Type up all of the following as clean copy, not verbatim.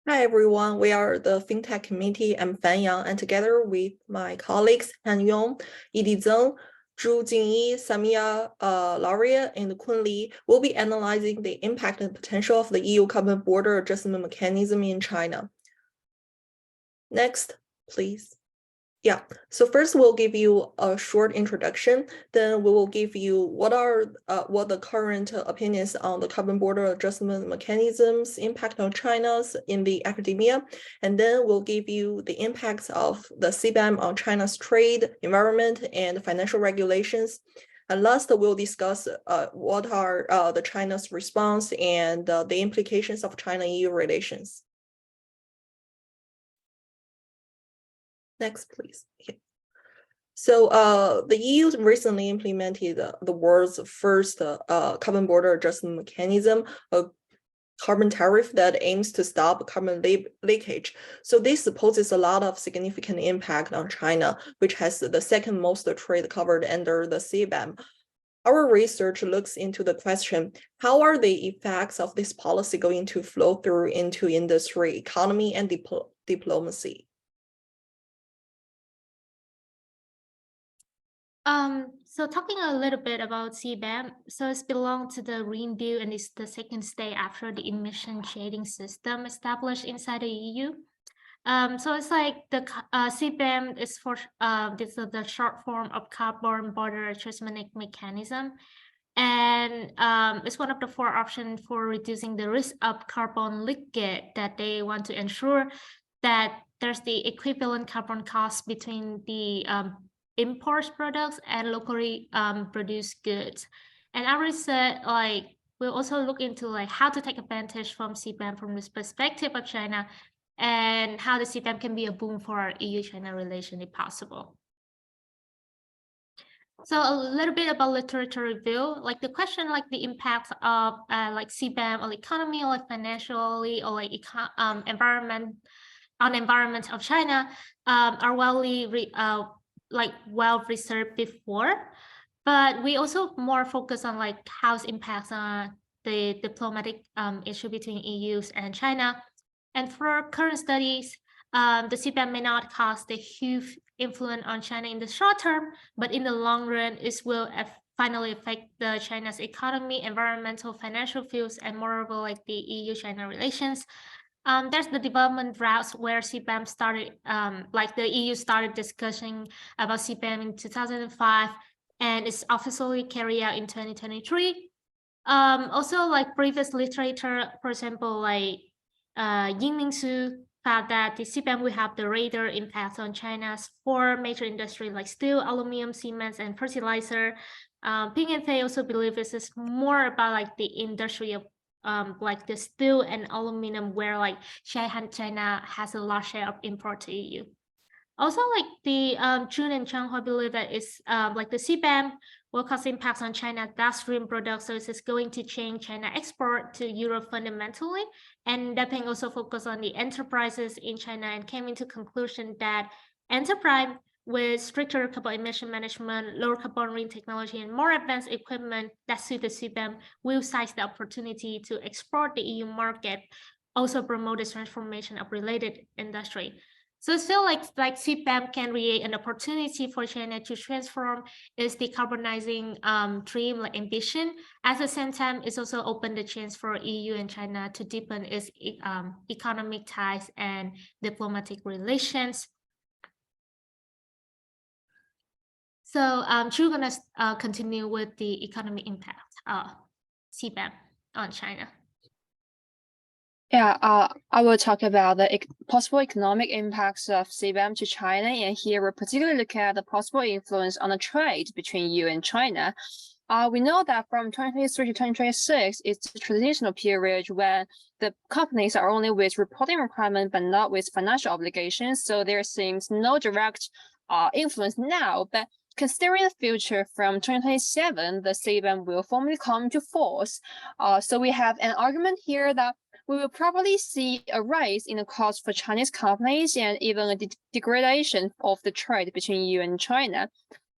Hi everyone, we are the FinTech committee. I'm Fan Yang, and together with my colleagues Han Yong, Yidi Zeng, Zhu Jingyi, Samia Lauria, and Kun Li, will be analyzing the impact and potential of the EU carbon border adjustment mechanism in China. Next, please. Yeah, so first we'll give you a short introduction, then we will give you what the current opinions on the carbon border adjustment mechanisms impact on China's in the academia, and then we'll give you the impacts of the CBAM on China's trade, environment, and financial regulations. And last, we'll discuss what are the China's response and the implications of China-EU relations. Next, please. Okay. So the EU recently implemented the world's first carbon border adjustment mechanism, a carbon tariff that aims to stop carbon leakage. So this poses a lot of significant impact on China, which has the second most trade covered under the CBAM. Our research looks into the question, how are the effects of this policy going to flow through into industry, economy, and diplomacy? So talking a little bit about CBAM, so it's belongs to the Green Deal and it's the second stage after the emission trading system established inside the EU. So it's like the CBAM is for this is the short form of carbon border adjustment mechanism, and it's one of the four options for reducing the risk of carbon leakage that they want to ensure that there's the equivalent carbon cost between the imports products and locally produced goods. And our research we'll also look into how to take advantage from CBAM from this perspective of China and how the CBAM can be a boom for our EU-China relation if possible. So a little bit about literature review, the question the impact of CBAM on economy or financially or environment of China are well researched before, but we also more focus on how it impacts on the diplomatic issue between EU and China. And for current studies, the CBAM may not cause the huge influence on China in the short term, but in the long run, it will finally affect the China's economy, environmental, financial fields, and moreover, the EU-China relations. There's the development routes where CBAM started, the EU started discussing about CBAM in 2005, and it's officially carried out in 2023. Also, previous literature, for example, Yingming Su found that the CBAM will have the radar impact on China's four major industries like steel, aluminum, cement, and fertilizer. Ping and Fei also believe this is more about the industry of the steel and aluminum, where China has a large share of import to EU. Also, the Jun and Changhua believe that it's the CBAM will cause impacts on China downstream products, so it's going to change China export to Europe fundamentally. And Deping also focused on the enterprises in China and came into conclusion that enterprise with stricter carbon emission management, lower carbon ring technology, and more advanced equipment that suit the CBAM will seize the opportunity to export the EU market, also promote the transformation of related industry. So I feel like CBAM can create an opportunity for China to transform its decarbonizing dream ambition. At the same time, it's also opened the chance for EU and China to deepen its economic ties and diplomatic relations. So Chu gonna continue with the economic impact of CBAM on China. Yeah, I will talk about the possible economic impacts of CBAM to China, and here we're particularly looking at the possible influence on the trade between EU and China. We know that from 2023 to 2026, it's the transitional period when the companies are only with reporting requirements but not with financial obligations, so there seems no direct influence now, but considering the future, from 2027, the CBAM will formally come to force. So we have an argument here that we will probably see a rise in the cost for Chinese companies and even a degradation of the trade between EU and China.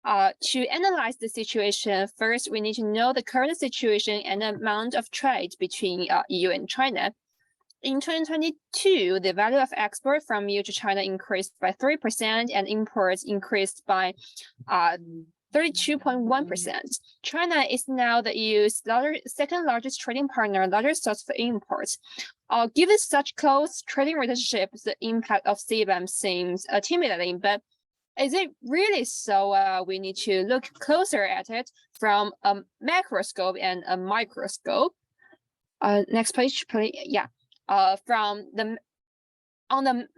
To analyze the situation, first, we need to know the current situation and the amount of trade between EU and China. in 2022, the value of export from EU to China increased by 3% and imports increased by 32.1%. China is now the EU's second largest trading partner, largest source for imports. Given such close trading relationships, the impact of CBAM seems intimidating, but is it really so? We need to look closer at it from a macroscope and a microscope. Next page, please. Yeah. On the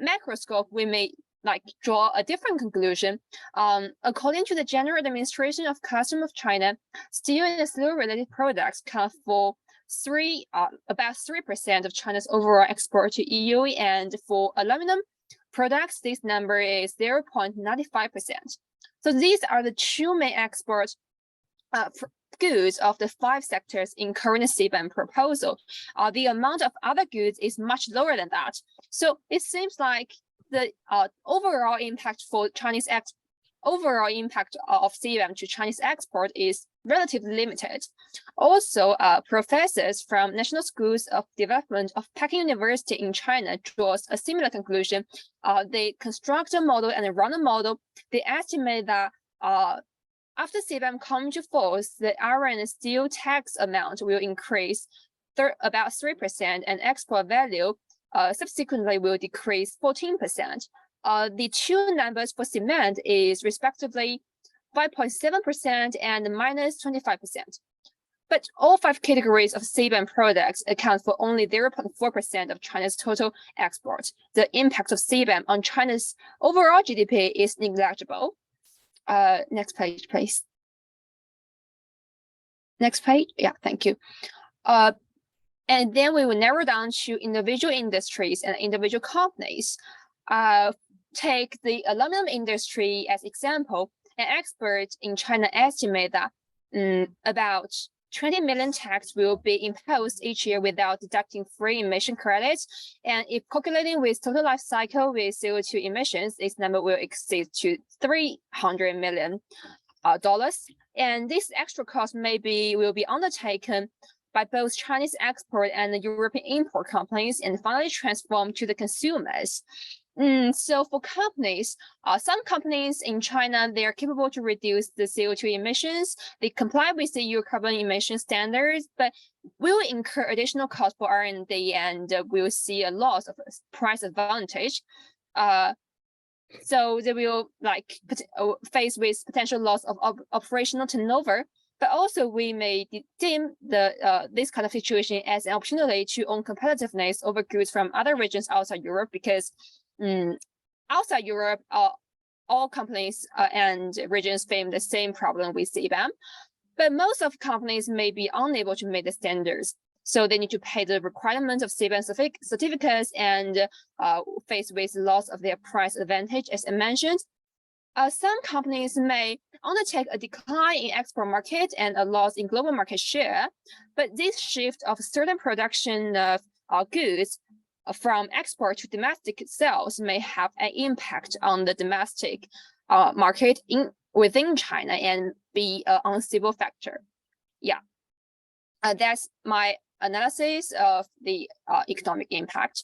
macroscope, we may draw a different conclusion. According to the General Administration of Customs of China, steel and steel-related products account for about 3% of China's overall export to EU, and for aluminum products, this number is 0.95%. So these are the two main export goods of the 5 sectors in current CBAM proposal. The amount of other goods is much lower than that. So it seems like the overall impact for Chinese overall impact of CBAM to Chinese export is relatively limited. Also, professors from National Schools of Development of Peking University in China draws a similar conclusion. They construct a model and run a model. They estimate that after CBAM comes to force, the iron and steel tax amount will increase about 3%, and export value subsequently will decrease 14%. The two numbers for cement is respectively 5.7% and minus 25%. But all 5 categories of CBAM products account for only 0.4% of China's total export. The impact of CBAM on China's overall GDP is negligible. Next page, please. Next page. Yeah, thank you. And then we will narrow down to individual industries and individual companies. Take the aluminum industry as example. An expert in China estimate that about 20 million tax will be imposed each year without deducting free emission credits. And if calculating with total life cycle with CO2 emissions, this number will exceed to $300 million. And this extra cost will be undertaken by both Chinese export and European import companies and finally transformed to the consumers. So for companies, some companies in China, they are capable to reduce the CO2 emissions. They comply with the EU carbon emission standards, but will incur additional cost for R&D and will see a loss of price advantage. So they will face with potential loss of operational turnover. But also we may deem this kind of situation as an opportunity to own competitiveness over goods from other regions outside Europe, because outside Europe, all companies and regions face the same problem with CBAM. But most of companies may be unable to meet the standards. So they need to pay the requirements of CBAM certificates and face with loss of their price advantage, as I mentioned. Some companies may undertake a decline in export market and a loss in global market share, but this shift of certain production of goods from export to domestic sales may have an impact on the domestic market within China and be an unstable factor. Yeah, that's my analysis of the economic impact.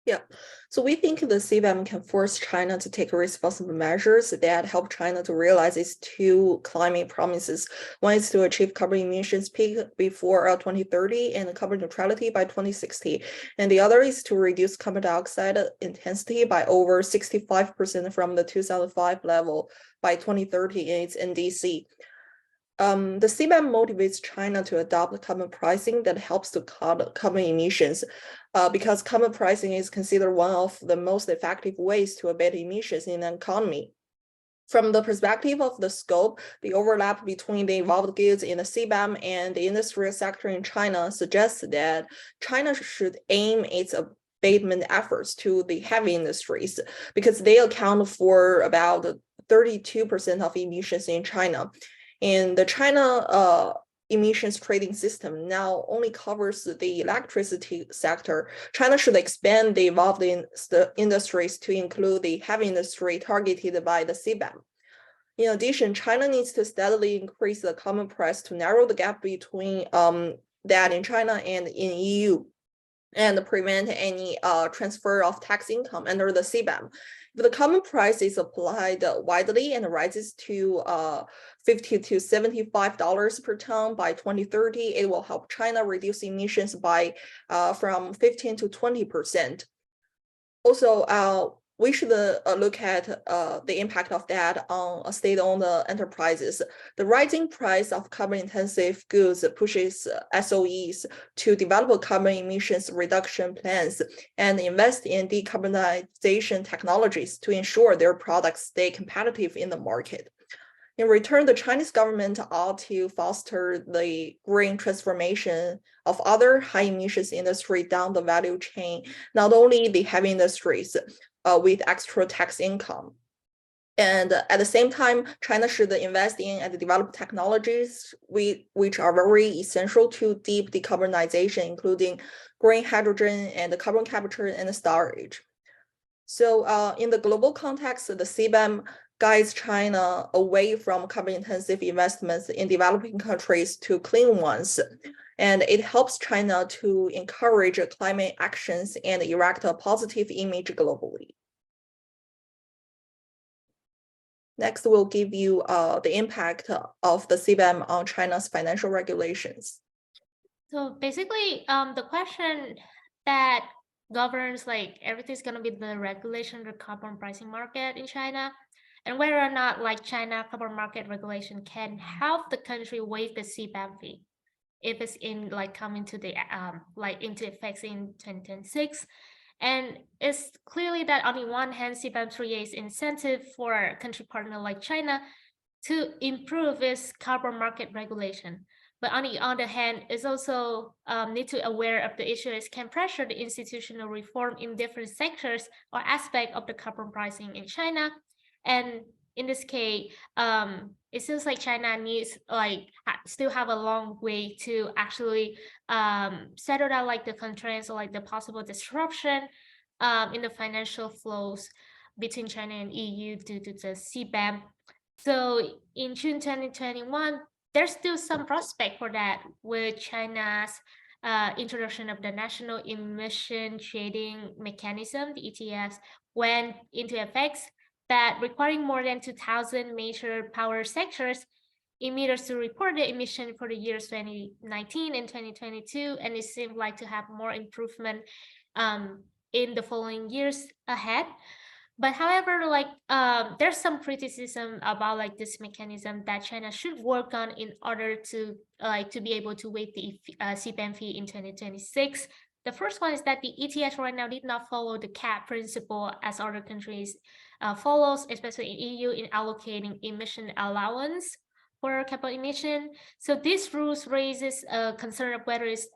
Yeah, so we think the CBAM can force China to take responsible measures that help China to realize its 2 climate promises. One is to achieve carbon emissions peak before 2030 and carbon neutrality by 2060. And the other is to reduce carbon dioxide intensity by over 65% from the 2005 level by 2030 in its NDC. The CBAM motivates China to adopt carbon pricing that helps to cut carbon emissions because carbon pricing is considered one of the most effective ways to abate emissions in an economy. From the perspective of the scope, the overlap between the involved goods in the CBAM and the industrial sector in China suggests that China should aim its abatement efforts to the heavy industries because they account for about 32% of emissions in China. And the China emissions trading system now only covers the electricity sector. China should expand the involved industries to include the heavy industry targeted by the CBAM. In addition, China needs to steadily increase the carbon price to narrow the gap between that in China and in EU. and prevent any transfer of tax income under the CBAM. If the carbon price is applied widely and rises to $50 to $75 per ton by 2030, it will help China reduce emissions by from 15 to 20%. Also, we should look at the impact of that on state-owned enterprises. The rising price of carbon-intensive goods pushes SOEs to develop carbon emissions reduction plans and invest in decarbonization technologies to ensure their products stay competitive in the market. In return, the Chinese government ought to foster the green transformation of other high emissions industry down the value chain, not only the heavy industries with extra tax income. And at the same time, China should invest in and develop technologies which are very essential to deep decarbonization, including green hydrogen and carbon capture and storage. So in the global context, the CBAM guides China away from carbon-intensive investments in developing countries to clean ones. And it helps China to encourage climate actions and erect a positive image globally. Next, we'll give you the impact of the CBAM on China's financial regulations. So basically, the question that governs like everything's going to be the regulation of the carbon pricing market in China, and whether or not like China carbon market regulation can help the country waive the CBAM fee if it's in like coming to the like into effect in 2026. And it's clearly that on the one hand, CBAM creates incentive for a country partner like China to improve its carbon market regulation. But on the other hand, it's also need to aware of the issue is can pressure the institutional reform in different sectors or aspect of the carbon pricing in China. And in this case, it seems like China needs like still have a long way to actually settle out like the constraints or like the possible disruption in the financial flows between China and EU due to the CBAM. So in June 2021, there's still some prospect for that with China's introduction of the National Emission Trading Mechanism, the ETS, went into effect, that requiring more than 2,000 major power sectors emitters to report the emission for the years 2019 and 2022, and it seemed like to have more improvement in the following years ahead. But however, like there's some criticism about like this mechanism that China should work on in order to like to be able to waive the CBAM fee in 2026. The first one is that the ETS right now did not follow the cap principle as other countries follows, especially in EU, in allocating emission allowance for carbon emission. So this rules raises a concern of whether it's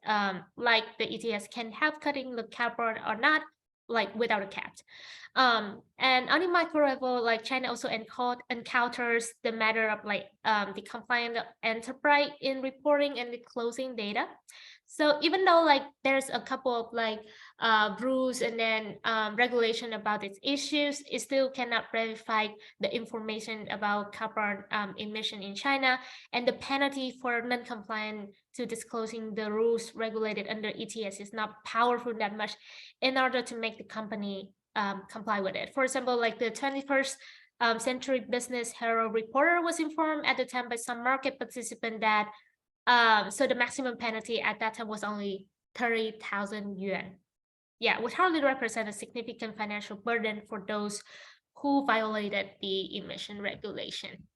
like the ETS can help cutting the carbon or not, like without a cap. And on a micro level, like China also encounters the matter of like the compliant enterprise in reporting and disclosing data. So even though like there's a couple of like rules and then regulation about its issues, it still cannot verify the information about carbon emission in China, and the penalty for non-compliant to disclosing the rules regulated under ETS is not powerful that much in order to make the company comply with it. For example, like the 21st Century Business Herald reporter was informed at the time by some market participant that so the maximum penalty at that time was only 30,000 yuan. Yeah, which hardly represent a significant financial burden for those who violated the emission regulation.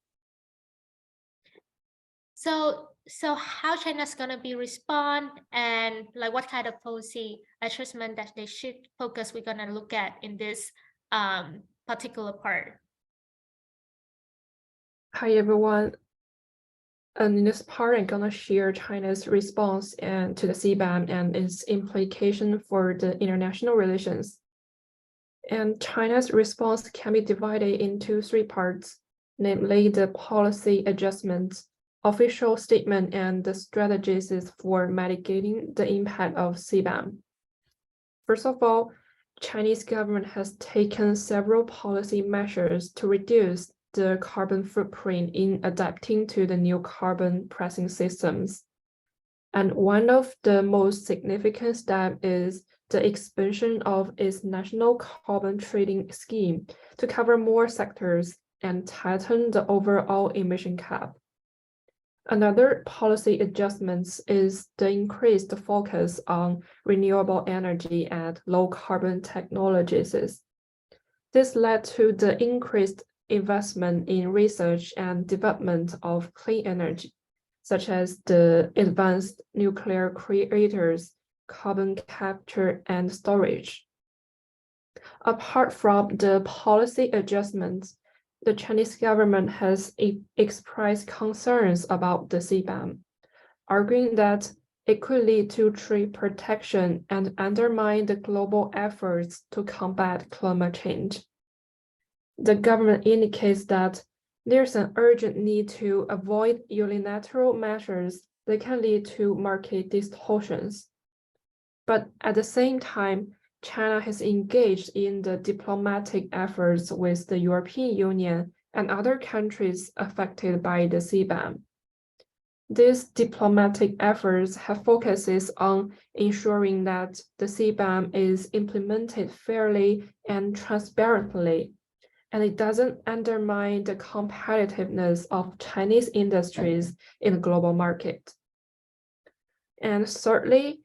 So how China's gonna be respond, and like what kind of policy adjustment that they should focus, we're gonna look at in this particular part. Hi everyone. And in this part, I'm gonna share China's response and to the CBAM and its implication for the international relations. And China's response can be divided into three parts, namely the policy adjustments, official statement, and the strategies for mitigating the impact of CBAM. First of all, Chinese government has taken several policy measures to reduce the carbon footprint in adapting to the new carbon pricing systems. And one of the most significant steps is the expansion of its national carbon trading scheme to cover more sectors and tighten the overall emission cap. Another policy adjustment is the increased focus on renewable energy and low carbon technologies. This led to the increased investment in research and development of clean energy, such as the advanced nuclear reactors, carbon capture and storage. Apart from the policy adjustments, the Chinese government has expressed concerns about the CBAM, arguing that it could lead to trade protection and undermine the global efforts to combat climate change. The government indicates that there's an urgent need to avoid unilateral measures that can lead to market distortions. But at the same time, China has engaged in the diplomatic efforts with the European Union and other countries affected by the CBAM. These diplomatic efforts have focuses on ensuring that the CBAM is implemented fairly and transparently, and it doesn't undermine the competitiveness of Chinese industries in the global market. And thirdly,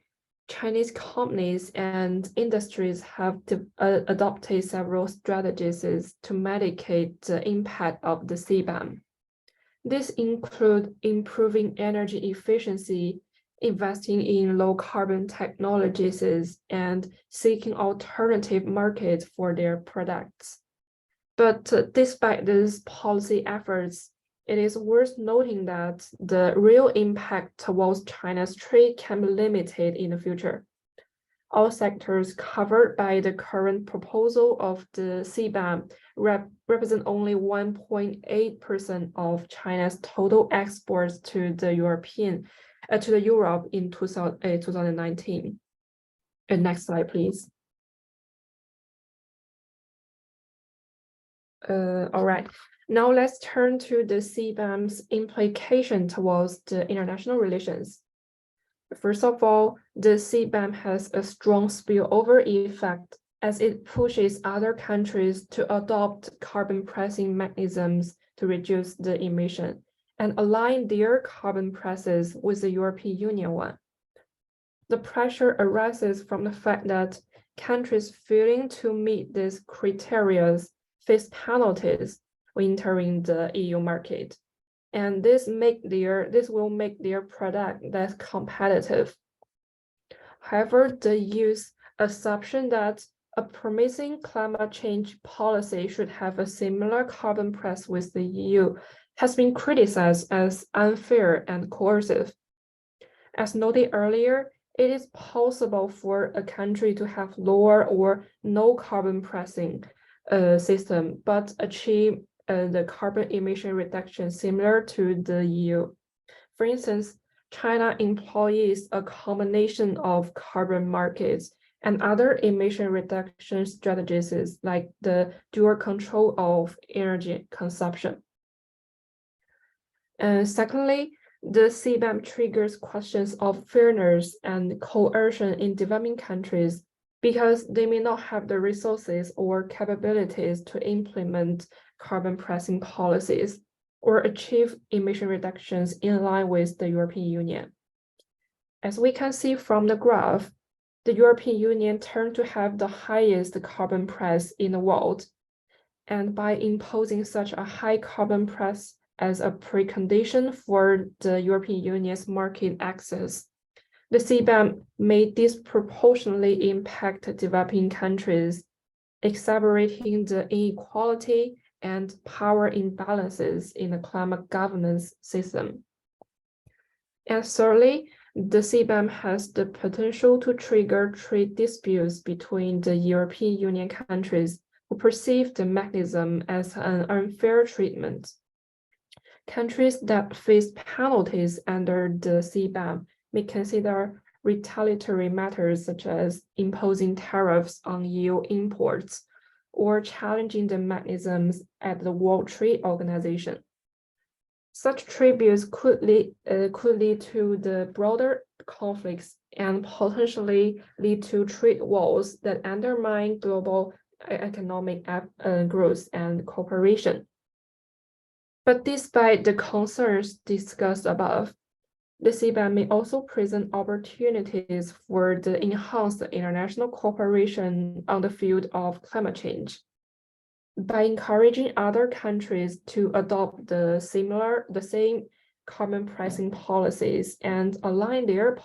Chinese companies and industries have adopted several strategies to mitigate the impact of the CBAM. These include improving energy efficiency, investing in low carbon technologies, and seeking alternative markets for their products. But despite these policy efforts, it is worth noting that the real impact towards China's trade can be limited in the future. All sectors covered by the current proposal of the CBAM represent only 1.8% of China's total exports to the Europe in 2019. Next slide, please. All right. Now let's turn to the CBAM's implication towards the international relations. First of all, the CBAM has a strong spillover effect as it pushes other countries to adopt carbon pricing mechanisms to reduce the emission and align their carbon prices with the European Union one. The pressure arises from the fact that countries failing to meet these criteria face penalties when entering the EU market, and this will make their product less competitive. However, the EU's assumption that a promising climate change policy should have a similar carbon price with the EU has been criticized as unfair and coercive. As noted earlier, it is possible for a country to have lower or no carbon pricing system, but achieve the carbon emission reduction similar to the EU. For instance, China employs a combination of carbon markets and other emission reduction strategies like the dual control of energy consumption. And secondly, the CBAM triggers questions of fairness and coercion in developing countries because they may not have the resources or capabilities to implement carbon pricing policies or achieve emission reductions in line with the European Union. As we can see from the graph, the European Union turned to have the highest carbon price in the world. And by imposing such a high carbon price as a precondition for the European Union's market access, the CBAM may disproportionately impact developing countries, exacerbating the inequality and power imbalances in the climate governance system. And thirdly, the CBAM has the potential to trigger trade disputes between the European Union countries who perceive the mechanism as an unfair treatment. Countries that face penalties under the CBAM may consider retaliatory matters such as imposing tariffs on EU imports or challenging the mechanisms at the World Trade Organization. Such tributes could lead to the broader conflicts and potentially lead to trade wars that undermine global economic growth and cooperation. But despite the concerns discussed above, the CBAM may also present opportunities for the enhanced international cooperation on the field of climate change. By encouraging other countries to adopt the same carbon pricing policies and align their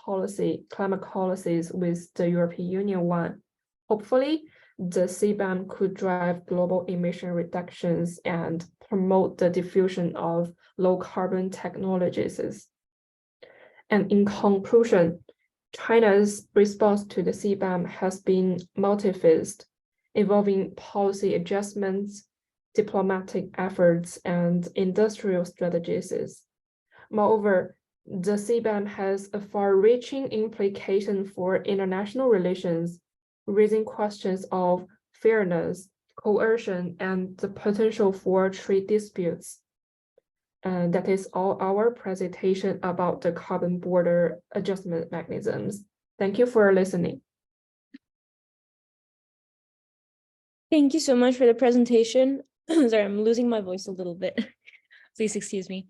climate policies with the European Union one, hopefully the CBAM could drive global emission reductions and promote the diffusion of low carbon technologies. And in conclusion, China's response to the CBAM has been multifaceted, involving policy adjustments, diplomatic efforts, and industrial strategies. Moreover, the CBAM has a far-reaching implication for international relations, raising questions of fairness, coercion, and the potential for trade disputes. And that is all our presentation about the carbon border adjustment mechanisms. Thank you for listening. Thank you so much for the presentation. Sorry, I'm losing my voice a little bit. Please excuse me.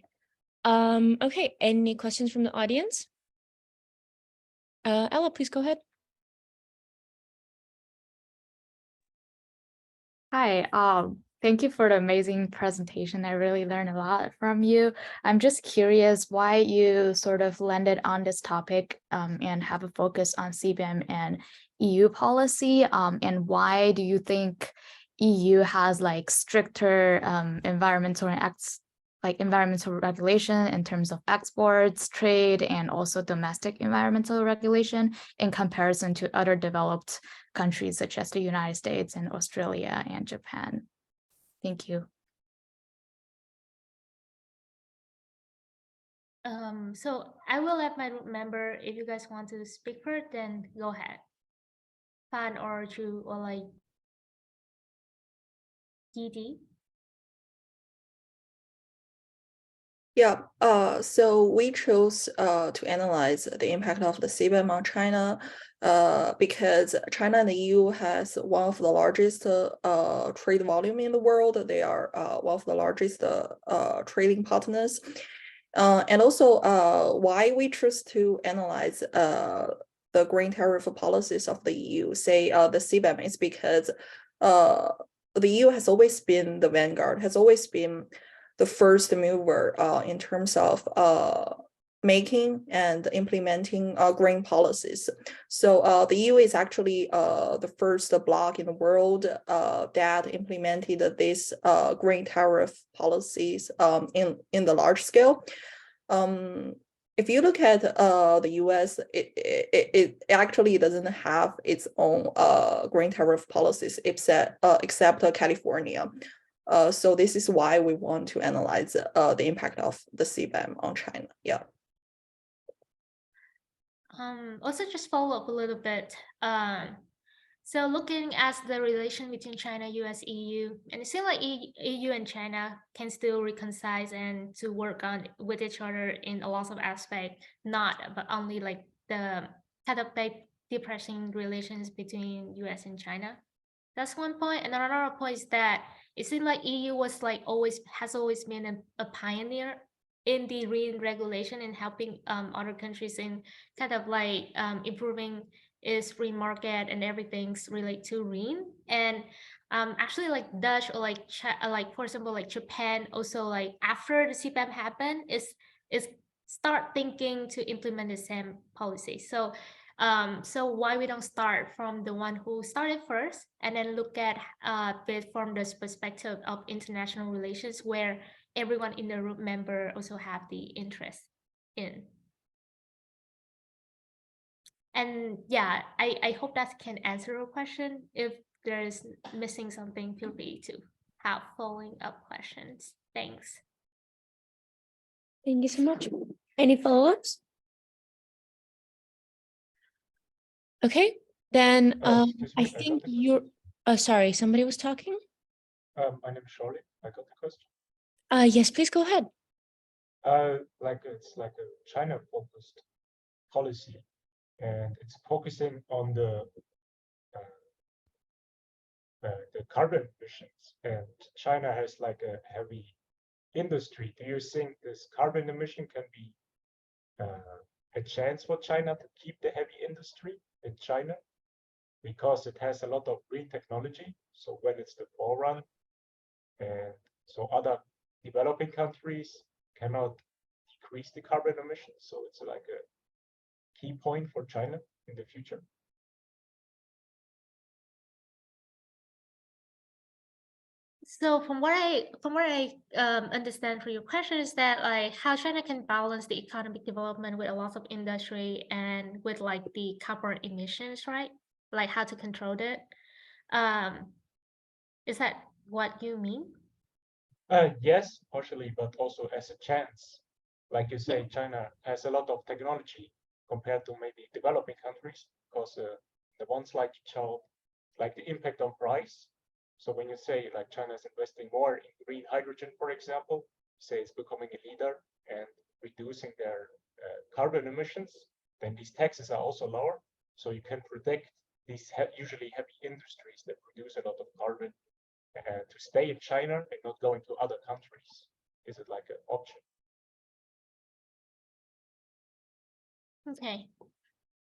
Okay, any questions from the audience? Ella, please go ahead. Hi, thank you for the amazing presentation. I really learned a lot from you. I'm just curious why you sort of landed on this topic and have a focus on CBAM and EU policy, and why do you think EU has like stricter environmental regulation in terms of exports, trade, and also domestic environmental regulation in comparison to other developed countries such as the United States and Australia and Japan? Thank you. So I will let my member, if you guys want to speak first, then go ahead. Fan or Chu or like Didi. Yeah, so we chose to analyze the impact of the CBAM on China because China and the EU has one of the largest trade volume in the world. They are one of the largest trading partners. And also why we choose to analyze the green tariff policies of the EU, say the CBAM, is because the EU has always been the vanguard, has always been the first mover in terms of making and implementing green policies. So the EU is actually the first bloc in the world that implemented these green tariff policies in the large scale. If you look at the US, it actually doesn't have its own green tariff policies except California. So this is why we want to analyze the impact of the CBAM on China. Yeah. Also just follow up a little bit. So looking at the relation between China, US, EU, and it seems like EU and China can still reconcile and to work on with each other in a lot of aspects, but only like the kind of like depressing relations between US and China. That's one point. And another point is that it seems like EU was like has always been a pioneer in the green regulation and helping other countries in kind of like improving its free market and everything's related to green. And actually like Dutch or like for example like Japan also like after the CBAM happened is start thinking to implement the same policy. So so why we don't start from the one who started first and then look at it from this perspective of international relations where everyone in the group member also have the interest in. And yeah, I hope that can answer your question. If there is missing something, feel free to have following up questions. Thanks. Thank you so much. Any follow-ups? Okay, then I think you're, sorry, somebody was talking? My name is Charlie. I got the question. Yes, please go ahead. It's like a China-focused policy, and it's focusing on the carbon emissions. And China has like a heavy industry. Do you think this carbon emission can be a chance for China to keep the heavy industry in China? Because it has a lot of green technology. So when it's the forerun, and so other developing countries cannot decrease the carbon emissions. So it's like a key point for China in the future. So from what I understand from your question is that like how China can balance the economic development with a lot of industry and with like the carbon emissions, right? Like how to control it. Is that what you mean? Yes, partially, but also as a chance. Like you say, China has a lot of technology compared to maybe developing countries, because the one slide you showed, like the impact on price. So when you say like China is investing more in green hydrogen, for example, say it's becoming a leader and reducing their carbon emissions, then these taxes are also lower. So you can predict these usually heavy industries that produce a lot of carbon to stay in China and not going to other countries. Is it like an option? Okay.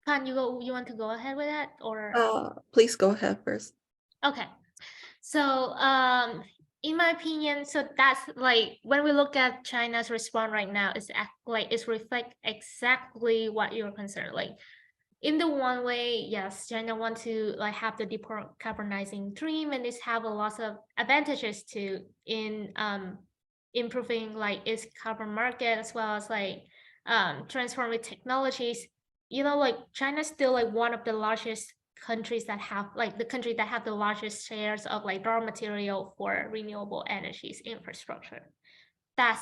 Can you want to go ahead with that or? Please go ahead first. Okay. So in my opinion, so that's like when we look at China's response right now, it's reflect exactly what you're concerned. Like in the one way, yes, China want to like have the decarbonizing dream, and this have a lot of advantages too in improving like its carbon market as well as like transforming technologies. You know, like China's still like one of the largest countries that have like the country that have the largest shares of like raw material for renewable energies infrastructure. That's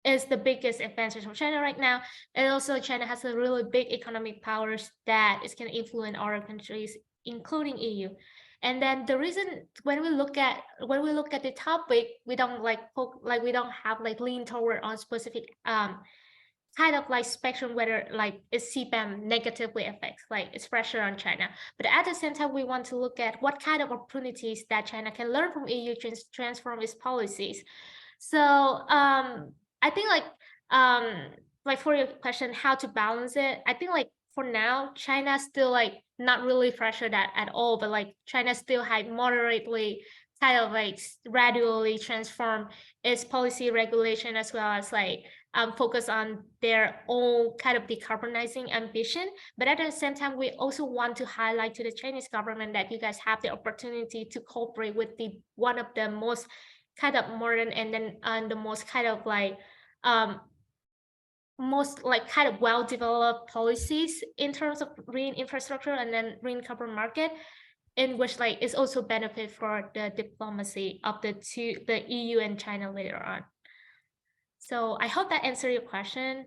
is the biggest advantage of China right now. And also China has a really big economic powers that it can influence other countries, including EU. And then the reason when we look at the topic, we don't we don't have like lean toward on specific kind of like spectrum whether like is CBAM negatively affects like its pressure on China. But at the same time, we want to look at what kind of opportunities that China can learn from EU to transform its policies. So I think like for your question, how to balance it, I think like for now, China still like not really pressured at all, but like China still had moderately kind of like gradually transform its policy regulation as well as like focus on their own kind of decarbonizing ambition. But at the same time, we also want to highlight to the Chinese government that you guys have the opportunity to cooperate with the one of the most kind of modern and then the most kind of like most like kind of well-developed policies in terms of green infrastructure and then green carbon market, in which like is also benefit for the diplomacy of the EU and China later on. So I hope that answered your question.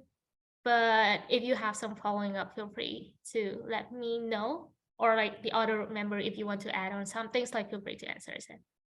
But if you have some following up, feel free to let me know, or like the other member, if you want to add on some things, like feel free to answer it.